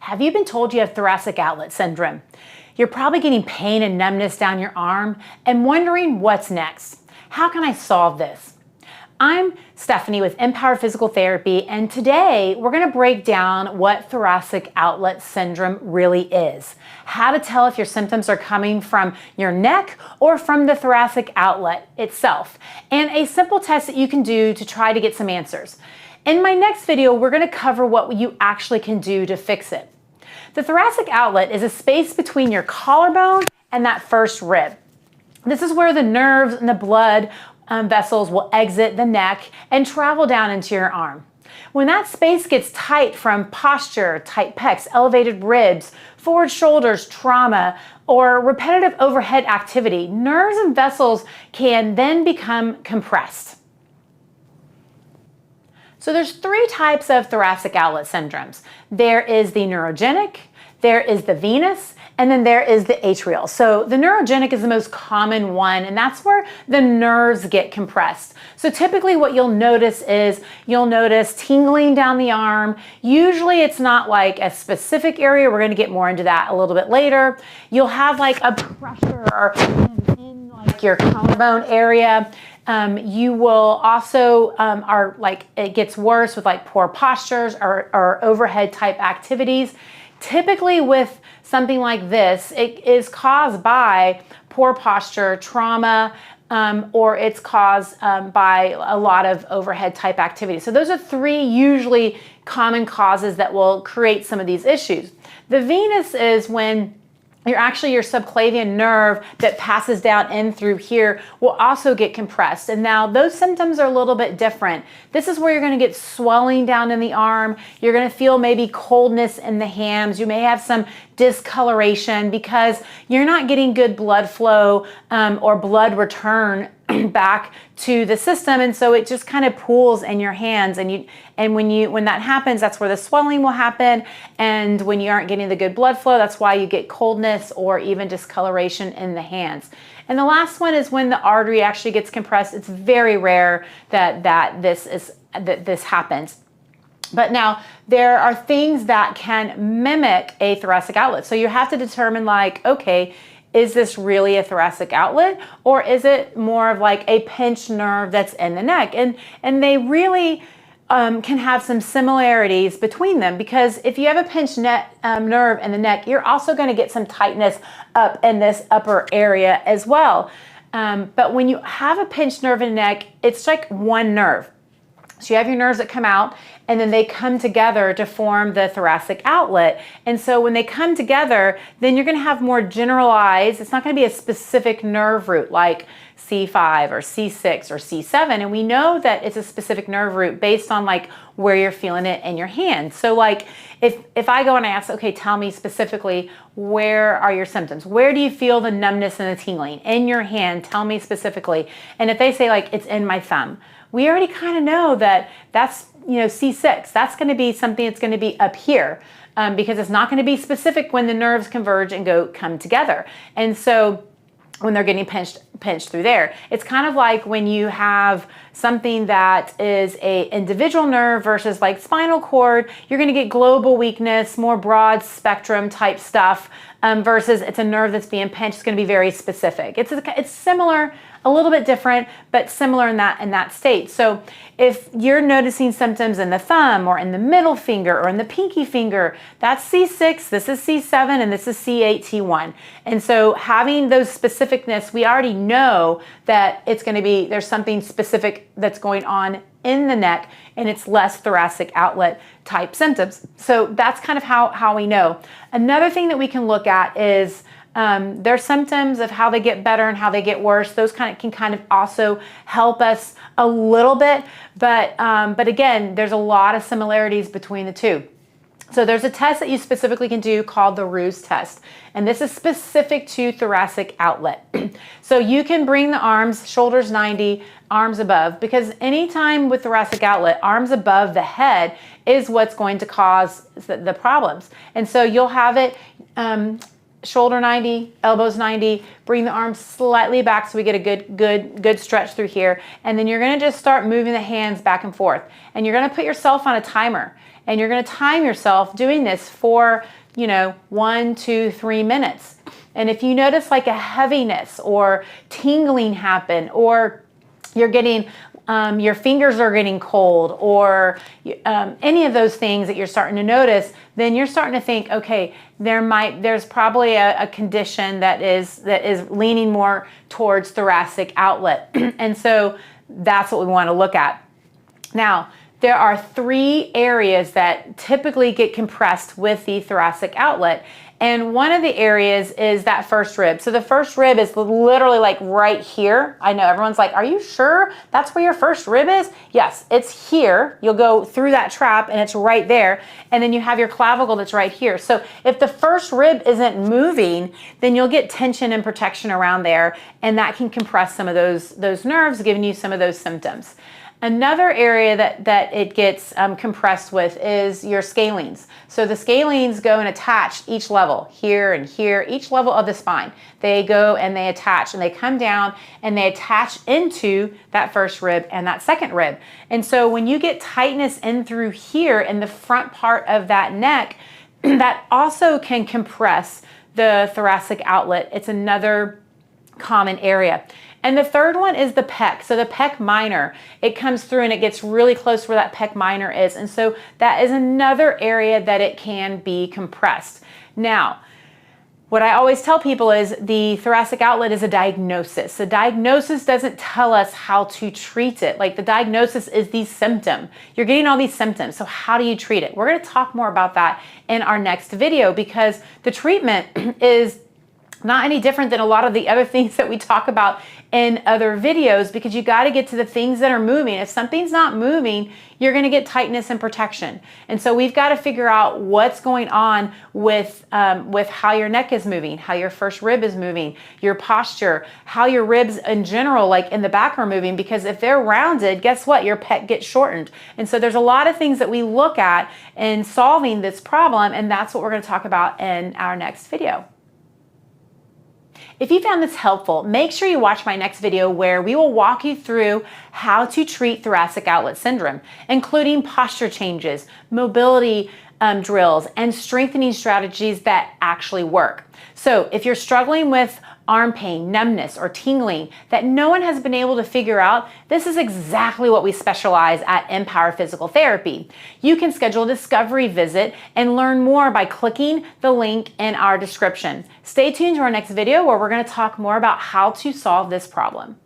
Have you been told you have thoracic outlet syndrome? You're probably getting pain and numbness down your arm and wondering what's next. How can I solve this? I'm Stephanie with mPower Physical Therapy, and today we're going to break down what thoracic outlet syndrome really is, how to tell if your symptoms are coming from your neck or from the thoracic outlet itself, and a simple test that you can do to try to get some answers. In my next video, we're going to cover what you actually can do to fix it. The thoracic outlet is a space between your collarbone and that first rib. This is where the nerves and the blood vessels will exit the neck and travel down into your arm. When that space gets tight from posture, tight pecs, elevated ribs, forward shoulders, trauma, or repetitive overhead activity, nerves and vessels can then become compressed. So there's three types of thoracic outlet syndromes. There is the neurogenic, there is the venous, and then there is the atrial. So the neurogenic is the most common one, and that's where the nerves get compressed. So typically what you'll notice is you'll notice tingling down the arm. Usually it's not like a specific area. We're gonna get more into that a little bit later. You'll have like a pressure in like your collarbone area. You will also, it gets worse with like poor postures or overhead type activities. Typically with something like this, it is caused by poor posture, trauma, or it's caused by a lot of overhead type activity. So those are three usually common causes that will create some of these issues. The venous is when your subclavian nerve that passes down in through here will also get compressed. And now those symptoms are a little bit different. This is where you're going to get swelling down in the arm. You're going to feel maybe coldness in the hands. You may have some discoloration because you're not getting good blood flow or blood return back to the system, and so it just kind of pools in your hands, and when that happens, that's where the swelling will happen. And when you aren't getting the good blood flow, that's why you get coldness or even discoloration in the hands. And the last one is when the artery actually gets compressed. It's very rare that this happens. But now there are things that can mimic a thoracic outlet. So you have to determine, like, okay, is this really a thoracic outlet, or is it more of like a pinched nerve that's in the neck? And they really can have some similarities between them, because if you have a pinched nerve in the neck, you're also going to get some tightness up in this upper area as well. But when you have a pinched nerve in the neck, it's like one nerve. So you have your nerves that come out, and then they come together to form the thoracic outlet. And so when they come together, then you're going to have more generalized, it's not going to be a specific nerve root like C5 or C6 or C7. And we know that it's a specific nerve root based on like where you're feeling it in your hand. So like if I go and I ask, okay, tell me specifically, where are your symptoms? Where do you feel the numbness and the tingling? In your hand, tell me specifically. And if they say like, it's in my thumb, we already kind of know that that's, C6. That's going to be something that's going to be up here because it's not going to be specific when the nerves converge and come together. And so when they're getting pinched through there, it's kind of like when you have something that is a individual nerve versus like spinal cord, you're going to get global weakness, more broad spectrum type stuff, versus it's a nerve that's being pinched. It's going to be very specific. It's similar, a little bit different, but similar in that state. So if you're noticing symptoms in the thumb or in the middle finger or in the pinky finger, that's C6, this is C7, and this is C8, T1. And so having those specificness, we already know that it's going to be, there's something specific that's going on in the neck, and it's less thoracic outlet type symptoms. So that's kind of how we know. Another thing that we can look at is their symptoms of how they get better and how they get worse. Those can kind of also help us a little bit, but again, there's a lot of similarities between the two. So there's a test that you specifically can do called the Ruse test, and this is specific to thoracic outlet. So you can bring the arms, shoulders 90, arms above, because anytime with thoracic outlet, arms above the head is what's going to cause the problems. And so you'll have it shoulder 90, elbows 90, bring the arms slightly back so we get a good stretch through here. And then you're gonna just start moving the hands back and forth. And you're gonna put yourself on a timer. And you're gonna time yourself doing this for, 1, 2, 3 minutes. And if you notice like a heaviness or tingling happen, or you're getting, your fingers are getting cold, or any of those things that you're starting to notice, then you're starting to think, okay, there's probably a condition that is leaning more towards thoracic outlet. And so that's what we want to look at. Now, there are 3 areas that typically get compressed with the thoracic outlet. And one of the areas is that first rib. So the first rib is literally like right here. I know everyone's like, are you sure that's where your first rib is? Yes, it's here. You'll go through that trap and it's right there. And then you have your clavicle that's right here. So if the first rib isn't moving, then you'll get tension and protection around there. And that can compress some of those nerves, giving you some of those symptoms. Another area that it gets compressed with is your scalenes. So the scalenes go and attach each level, here and here, each level of the spine. They go and they attach and they come down and they attach into that first rib and that second rib. And so when you get tightness in through here in the front part of that neck, that also can compress the thoracic outlet. It's another common area. And the third one is the pec. So the pec minor, it comes through and it gets really close where that pec minor is. And so that is another area that it can be compressed. Now, what I always tell people is the thoracic outlet is a diagnosis. The diagnosis doesn't tell us how to treat it. Like the diagnosis is the symptom. You're getting all these symptoms. So how do you treat it? We're going to talk more about that in our next video, because the treatment is not any different than a lot of the other things that we talk about in other videos, because you got to get to the things that are moving. If something's not moving, you're going to get tightness and protection. And so we've got to figure out what's going on with how your neck is moving, how your first rib is moving, your posture, how your ribs in general, like in the back, are moving, because if they're rounded, guess what? Your pec gets shortened. And so there's a lot of things that we look at in solving this problem, and that's what we're going to talk about in our next video. If you found this helpful, make sure you watch my next video where we will walk you through how to treat thoracic outlet syndrome, including posture changes, mobility drills, and strengthening strategies that actually work. So if you're struggling with arm pain, numbness, or tingling that no one has been able to figure out, this is exactly what we specialize at mPower Physical Therapy. You can schedule a discovery visit and learn more by clicking the link in our description. Stay tuned to our next video where we're going to talk more about how to solve this problem.